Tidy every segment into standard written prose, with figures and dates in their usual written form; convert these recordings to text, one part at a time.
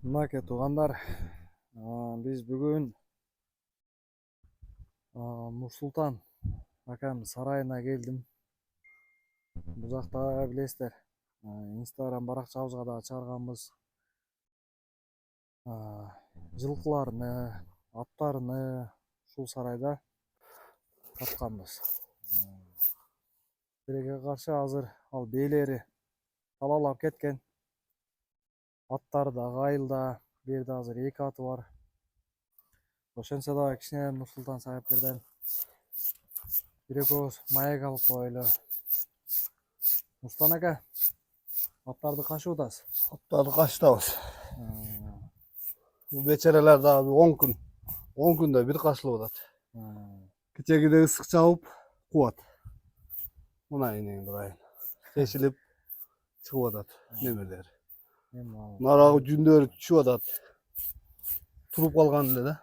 Мынакей туугандар, биз бүгүн Нурсултан акамдын сарайына келдим. Бул жакта билесиздер, Instagram баракчабызга да чыгарганбыз. Жылкыларны, аттарны ушул сарайда тапканбыз. Тилекке каршы азыр ал бээлери талаалап кеткен. Аттары дагы айылда, бул жерде азыр 2 аты бар. Ошентсе дагы кичине Нурсултан сайыпкерден бир экөөбүз маек алып коелу. Нурсултан ака, аттарды качып атасыз? Аттарды качтабыз. Бул бечерелер дагы 10 күндө бир качылып атат. Кечегиде ысык чабып кубат. Мына энеңди байын. Чечилип чыгып атат немелер. Нарагы жүндөрү түшүп атат. Туруп калган эле да.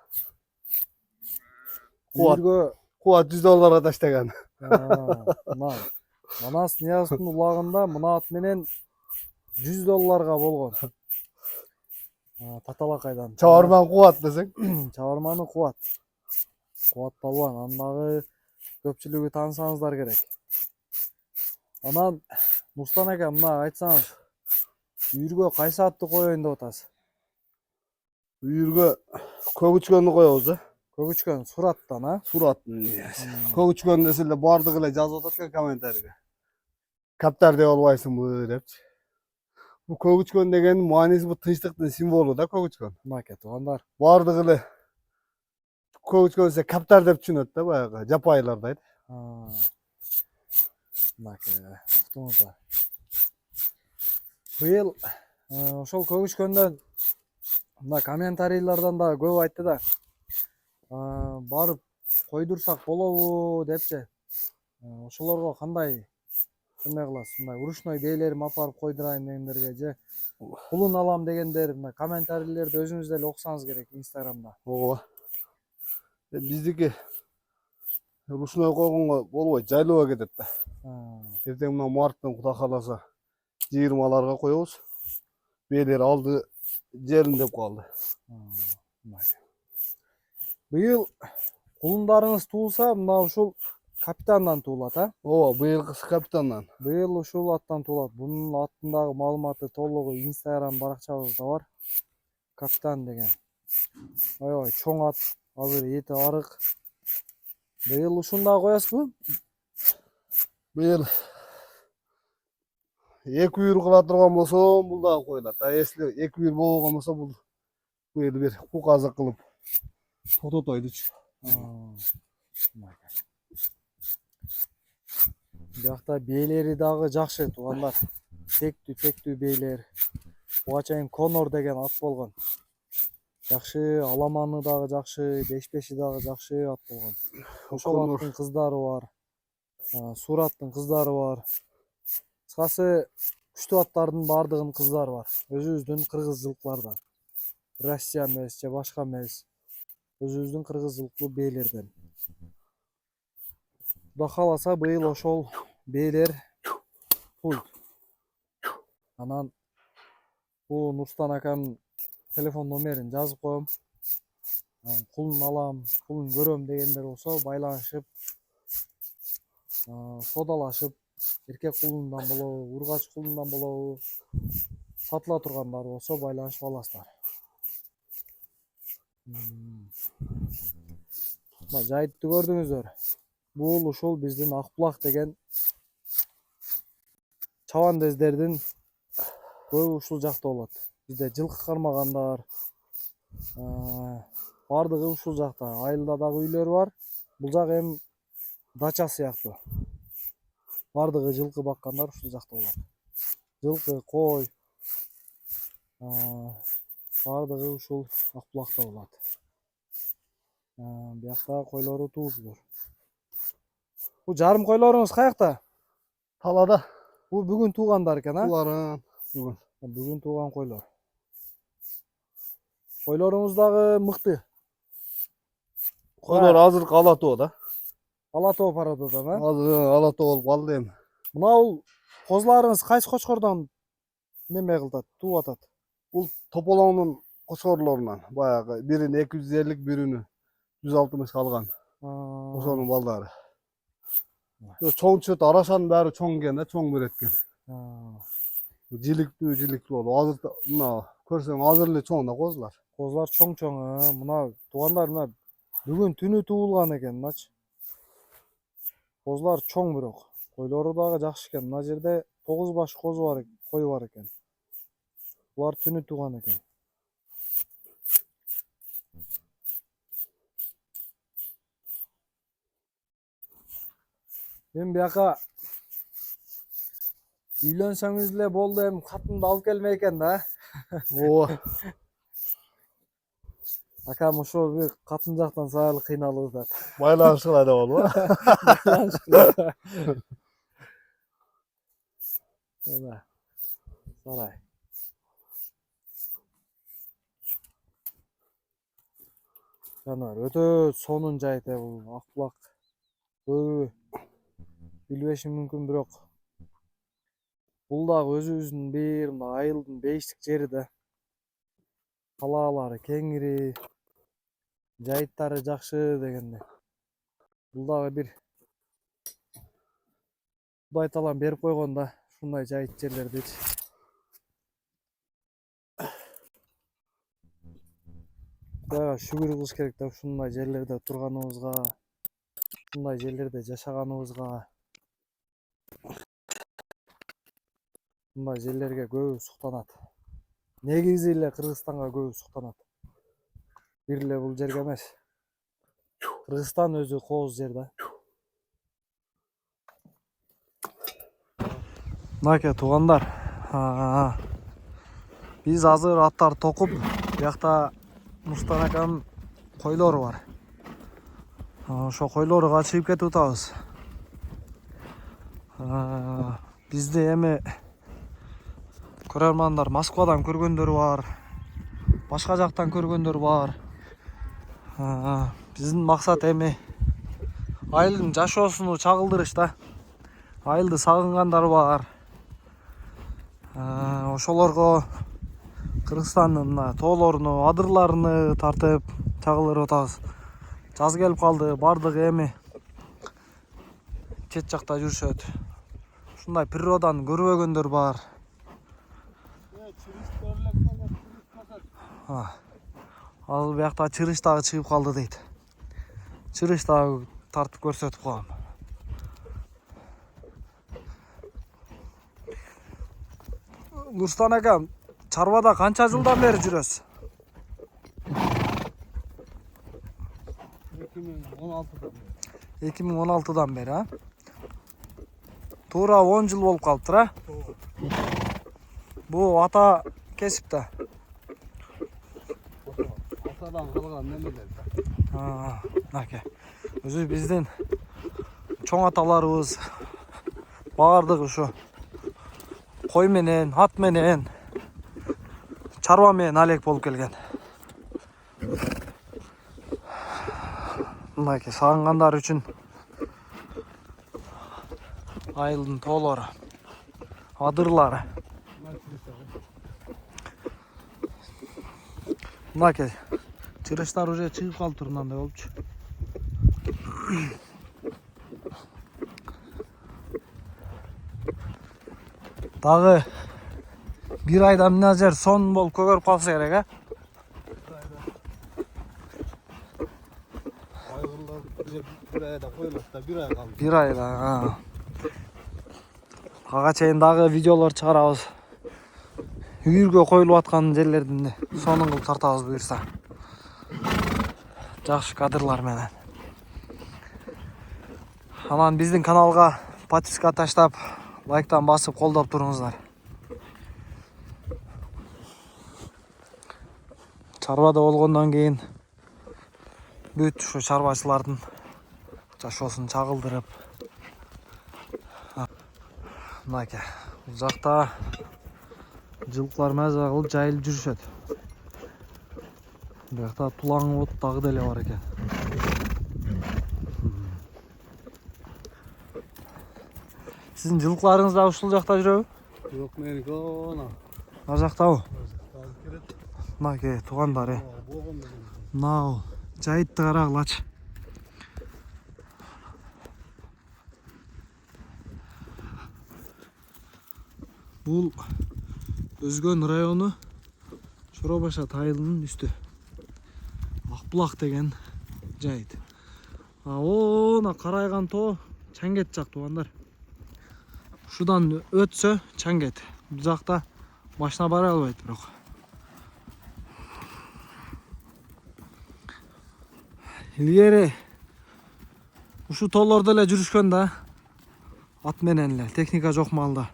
Кубат $100 таштаган. Манас Ниязовдун улагында мына ат менен $100 болгон. Таталакайдан. Чабарман кубат десең. Чабарманы кубат. Кубат балбан. Аны дагы көпчүлүгү таанысаңыздар керек. Анан Нурсултан ака, мына айтсаңыз, үйүргө кайсы атты коеюн деп атасыз? Үйүргө көгүчкөндү коебуз да. Көгүчкөн сураттан, Сураттын. Көгүчкөн десе эле бардыгы эле жазып атат экен комментарийге. Каптар деп албайсыңбы депчи. Бул көгүчкөн дегендин мааниси бул тынчтыктын символу да көгүчкөн. Мынакей туугандар. Бардыгы эле көгүчкөн десе каптар деп түшүнөт да баягы жапайылардайт. Мынакей уктуңуздар. Быйыл ошол көгүчкөндөн мына комментарийлерден да көп айтты да. Барып койдурсак болобу депчи. Ошолорго кандай эмне кыласыз? Мындай урушной бээлерим апарып койдурайын дегендерге же пулун алам дегендер, мына комментарийлерди өзүңүз деле окусаңыз керек Instagramда. Ооба. Биздики урушной койгонго болбойт, жайлоого кетет да. Эртең мына марттын Кудай кааласа 20-аларга коебуз. Бээлер алды жерин деп калды. Быйыл кулундарыңыз туулса, мына ушул капитандан туулат, Ооба, быйылкысы капитандан. Быйыл ушул аттан туулат. Бунун аттындагы маалыматы толугу Instagram баракчабызда бар. Капитан деген. Аябай чоң ат, азыр эти арык. Быйыл ушуну дагы коясызбы? Быйыл 2 үйүр кыла турган болсо, бул дагы коюлат. Если 2 үйүр болбогон болсо, бул быйыл бир кук азык кылып тототойдучу. Биякта бээлери дагы жакшы туугандар. Тектүү бээлер. Буга чейин Конор деген ат болгон. Жакшы, аламаны дагы жакшы, бешпеши дагы жакшы ат болгон. Ошол аттын кыздары бар. Сураттын кыздары бар. Кыскасы күчтүү аттардын бардыгынын кыздары бар. Өзүбүздүн кыргыз жылкылардан. Россия эмес же башка эмес. Өзүбүздүн кыргыз жылкы бээлерден. Кудай кааласа быйыл ошол бээлер туулайт. Анан бул Нурсултан акамдын телефон номерин жазып коем. Кулун алам, кулун көрөм дегендер болсо байланышып, содалашып, эркек кулундан болобу, ургач кулундан болобу, сатыла тургандар болсо байланышып аласыздар. Мына жайтты көрдүңүздөр. Бул ушул биздин Акбулак деген чабандездердин көбү ушул жакта болот. Бизде жылкы кармагандар бардыгы ушул жакта. Айылда дагы үйлөр бар. Бул жак эми дача сыяктуу. Бардыгы жылкы баккандар ушул жакта болот. Жылкы, кой бардыгы ушул Акбулакта болот. Биякта койлору туугуздар. Бул жарым койлоруңуз каякта? Талада. Бул бүгүн туугандар экен, Буларын бүгүн тууган койлор. Койлоруңуз дагы мыкты. Койлор азыркы ала тоо да. Ала тоо парододан, Азыр ала тоо болуп калды эми. Мына бул козуларыңыз кайсы кочкордон неме кылат, тууп атат? Бул тополоңдун koşorlarından bayağı birini 250, birini 160 kalgan. Aa, Oşonun baldары. Çoğun çöt araşan bari çoğun gene, çoğun beretken. aa. Jilikli oldu. Hazır mına körseň hazırly çoğuna kozlar. Kozlar çoň ha. Muna tuganlar mına бүгүn түнү туulgan eken mınaçı. Kozlar çoň birok. Koylary dagы jakşı eken. Mına jerde 9 baş koz var, koy var eken. Bular түнү tugan eken. Ben biyaka üylönseňiz le boldu, hem katyndy alıp gelmey eken da. Oo. Akam ошо bir katyn jaktan sayaly kıynalyp da. Baylanışyla da boldu. Ana. Saray. Жанар өтө сонун жайт бул Акбулак. Билбешим мүмкүн, бирок бул дагы өзүбүздүн бир мына айылдын бейиштик жери да. Талаалары кеңири, жайыттары жакшы дегенде. Бул дагы бир Кудай таалам берип койгон да, ушундай жайыт жерлердичи. Кудайга шүгүр кылыш керек да, ушундай жерлерде турганыбызга, ушундай жерлерде жашаганыбызга. Мындай жерлерге көбү суктанат. Негизи эле Кыргызстанга көбү суктанат. Бир эле бул жерге эмес. Кыргызстан өзү кооз жер да. Мынакей туугандар, биз азыр аттар токуп, биякта Мустан аканын койлору бар. Ошо койлорго чыгып кетип атабыз. Бизди эми көрөрмандар Москвадан көргөндөр бар, башка жактан көргөндөр бар. Биздин максат эми айылдын жашоосуну чагылдырыш да. Айылды сагынгандар бар. Ошолорго Кыргызстандын тоолоруну, адырларыны тартып чагылдырып атабыз. Жаз келип калды, бардыгы эми чет жакта жүрүшөт. Ушундай природаны көрбөгөндөр бар. Ал биякта чырыш дагы чыгып калды дейт. Чырыш дагы тартып көрсөтүп коем. Нурстан акам, чарбада канча жылдан бери жүрөсүз? 2016'dan beri ha? Tuura 10 yıl bolup kalıptır ha? Bu ata kesip de. Atadan kalgan nemeler. Nake. Özü bizdin çoğ atalarыбыз бардыгы şu koy menen, at menen, çarba menen alek bolup kelgen. Nake sağınganдар üçün айылдын тоолору, адырлары. Мынакей чырыштар уже чыгып калыптыр, мындай болупчу. Дагы bir ayda мына жер сон болуп көгөрүп калса керек, а? Bir ayda, Ага чейин дагы видеолор чыгарабыз. Үйүргө коюлуп аткан жерлердин сонун кылып тартабыз буюрса. Жакшы кадрлар менен. Анан биздин каналга подписка таштап, лайктан басып колдоп туруңуздар. Чарбада болгондон кийин бүт ушу чарбачылардын жашоосун чагылдырып, мынакей бул жакта жылкылар маза кылып жайылып жүрүшөт. Биякта тулаң от дагы деле бар экен. Сиздин жылкыларыңыз да ушул жакта жүрөбү? Yok meniki ona. Ар жактабы? Мынаке туугандар, болгон мынау жайытты карагылачы. Бул Өзгөн району Шоробаша тайылынын үстү. Акбулак деген жайыт. Оона карайган тоо Чаңгет жак туугандар. Ушудан өтсө Чаңгет. Бул жакта машина бара албайт бирок. Илгери ушу тоолордо эле жүрүшкөн да. Ат менен эле, техника жок маалда.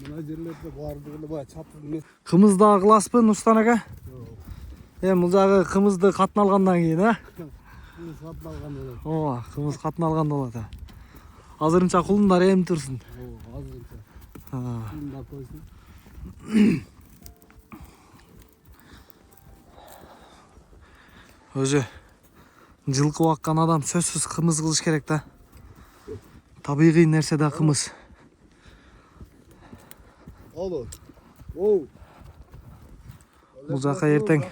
Мына жерлерде бардыгы баягы чапыр эмес. Кымыз да кыласызбы Нурстан ака? Бул жагы кымызды катын алгандан кийин, Бул сатып алган эле. Ооба, кымыз катын алганда болот. Азырынча кулундар эми турсун. Азырынча. А. Кулундар койсун. Өзү жылкы баккан адам сөзсүз кымыз кылыш керек да. Табигый нерсе да кымыз. Алуу. Оу. Бул жака эртең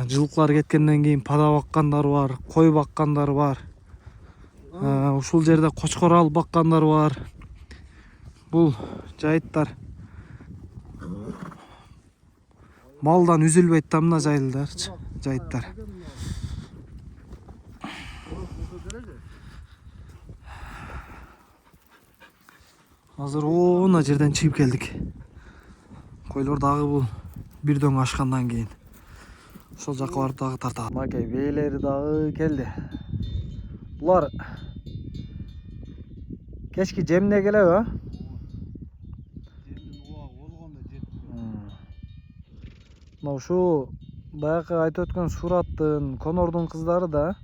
жылкылар кеткенден кийин пада баккандар бар, кой баккандар бар. Ушул жерде кочкор алып баккандар бар. Бул жайыттар малдан үзүлбөйт да мына жайыттар. Азыр оона жерден чыгып келдик. Койлор дагы бул бир дөң ашкандан кийин ошол жака барып дагы тартат. Мынакей бээлери дагы келди. Булар кечки жемине келеби, Жемдин убагы болгондо жетти. Мына ушу баягы айтып өткөн Сураттын, Конордун кыздары да.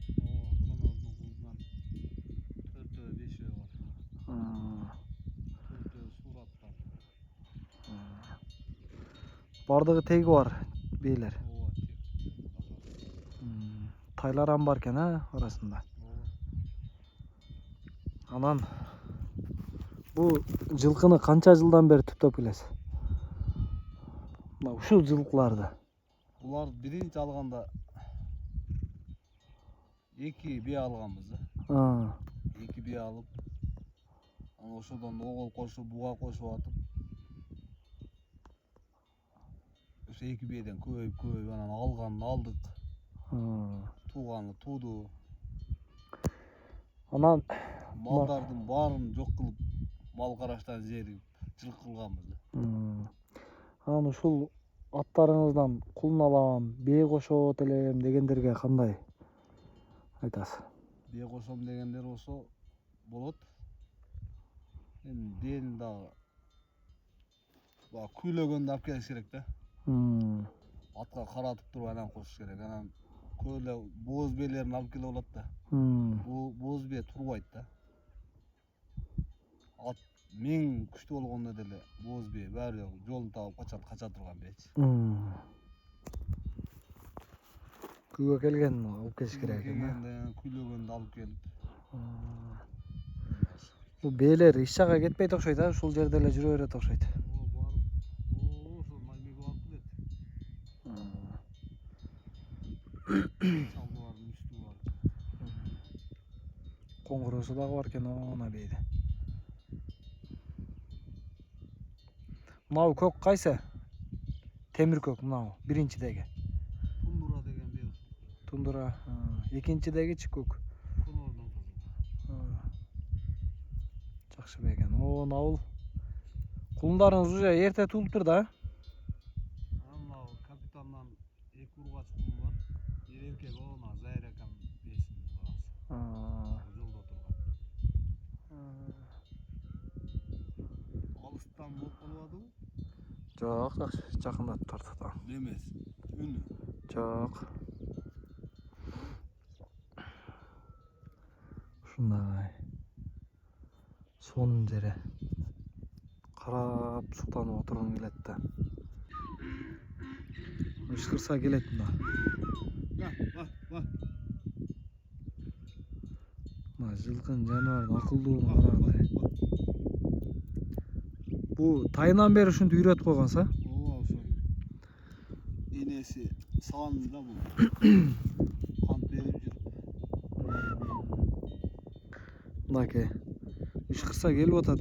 Төртөө, бешөө бар. Төртөө сураттар. Бардыгы теги бар бээлер. Ооба, Тайларам бар экен арасында. Анан бул жылкыны канча жылдан бери түптөп келесиз? Мына ушул жылкыларды. Булар биринчи алганда 2 бие алганбыз да. 2 бие алып, анан ошодон огол кошуп, буга кошуп атып, ошо 2 биеден көбөйүп анан алганын алдык. Тууганы тууду. Анан Малдардын баарын жок кылып, мал караштан зеригип, жылкы кылганбыз да. Анан ушул аттарыңыздан кулун алам, бие кошот элем дегендерге кандай айтасыз? Бие кошом дегендер болсо болот. Эми биенин дагы күйлөгөндү алып келиш керек да. Атка каратып туруп анан кошуш керек. Анан көп эле бооз биелерин алып келип алат да. Бооз бие турбайт да. Ат миң күчтүү болгондо деле бооз бие баары жолун таап кача турган биечи. Күйгө келгенин алып келиш керек экен. Күйлөгөндү алып келип. Бул бээлер иш жакка кетпейт окшойт, ушул жерде эле жүрө берет окшойт. Ошо маймеге алып келет. Чалбардын үстү бар. Коңгуроосу дагы бар экен ана бээде. Мынау көк кайсы? Темир көк мынау биринчидеги. Тундура деген бие. Тундура. Экинчидегичи көк. Конордун кызы. Жакшы бекен. Наул. Кулундарыңыз уже эрте туулуптур да? Мына капитандан 2 ургач кулум бар. Эркек оона Зайракан биесинин багасы. Жолдо турган. Алыстан болуп калбадыбы? Жок, жакындатып тартып да. Эмес, үнү. Жок. Ушундай. Сонун жери. Карап суктанып отургум келет да. Ышкырса келет мына. Мына жылкын жаныбардын акылдууна карагыла. Бу тайынан бери ушинтип үйрөтүп койгонсуз, Ооба, Nesi savanında bu. Kamp verip жүрүp. Mınake. Ышкырса келип атат.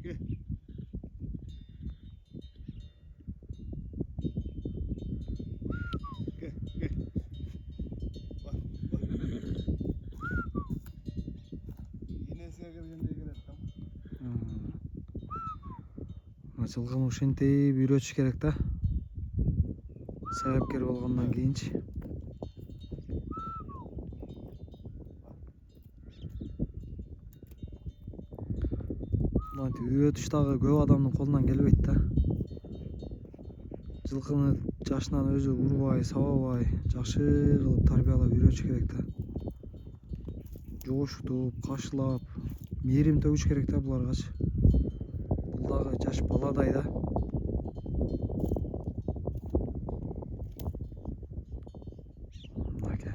Gel. Gel, gel. Bak, bak. Yinesiye келгенде келет там. Жылкыны ушинтип үйрөтүш керек да. Саяпкер болгондон кийинчи. Мынтип үйрөтүш дагы көп адамдын колунан келбейт да. Жылкыны жашынан өзү урбай, сабабай, жакшы кылып тарбиялап үйрөтүш керек да. Жогуштуп, кашылап, мээрим төгүш керек да буларгачы. Бул дагы жаш баладай да. Мынакей.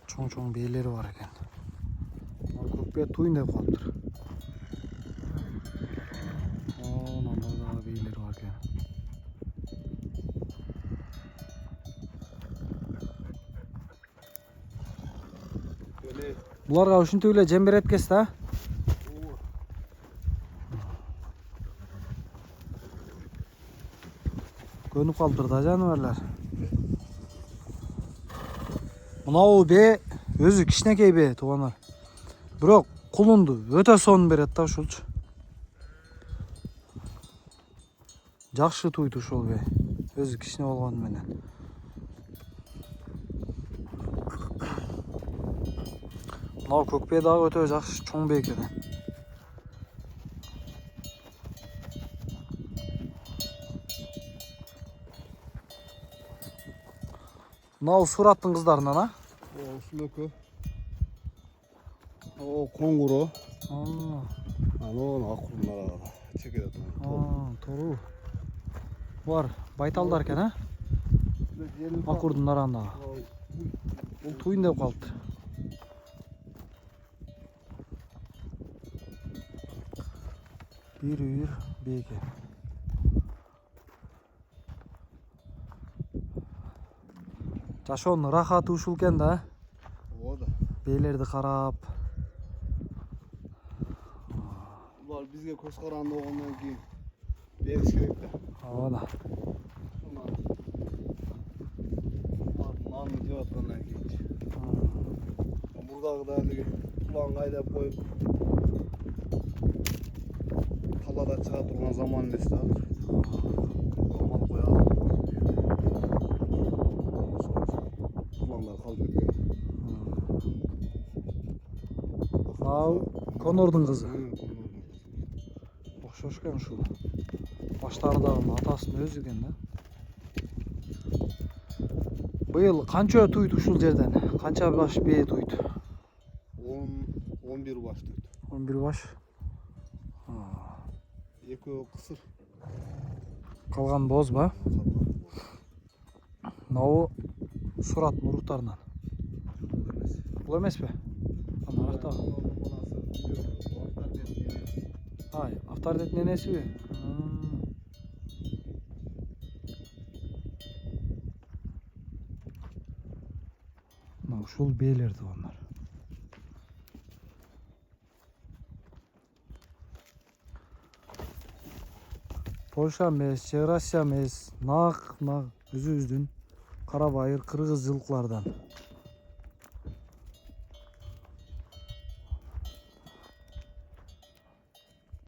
Чоң бээлери бар экен. Көкбе туйун деп калыптыр. Мындай дагы бээлери бар экен. Буларга ушинтип эле жем берет экенсиз да? Көнүп калыптыр да жаныбарлар. Мынау бе өзү кичинекей бе туугандар. Бирок кулунду өтө сонун берет да ушулчу. Жакшы туйт ушул бе. Өзү кичине болгону менен. Мынау көкбе дагы өтө жакшы чоң бе экен. Мынау сураттын кыздарынан, а? Ушул экөө. Коңгуру. Анын акырынара чекеде турат. Тору. Бар, байталдар экен, а? Акырдын арасында. Бул туйун деп калыптыр. Bir үйүр беке. Жашоонун рахаты ушул экен да. Ооба. Бээлерди карап. Булар бизге көз каранды болгондон кийин бериш керек да. Ооба. Нанды жеп аткандан кийинчи. Мурдагыдай эле улан айдап коюп талада чыга турган заман эмес да. Мал коёбуз. Уландар калып кеткен. Ау, Конордун кызы. Окшош экен ушул. Баштардагы атасынын өзү экен да. Быйыл канча туйт ушул жерден? Канча баш бээ туйт? 11 баш туйт. 11 баш. Экөө кысыр. Калган боз ба? Мынау сураттын уруктарынан. Бул эмеспи? Анаракта. Ай, авторитеттин энесиби? Мына ушул бээлер туугандар. Польша эмес, Чек Россия эмес, нак өзүбүздүн кара байыр кыргыз жылкылардан.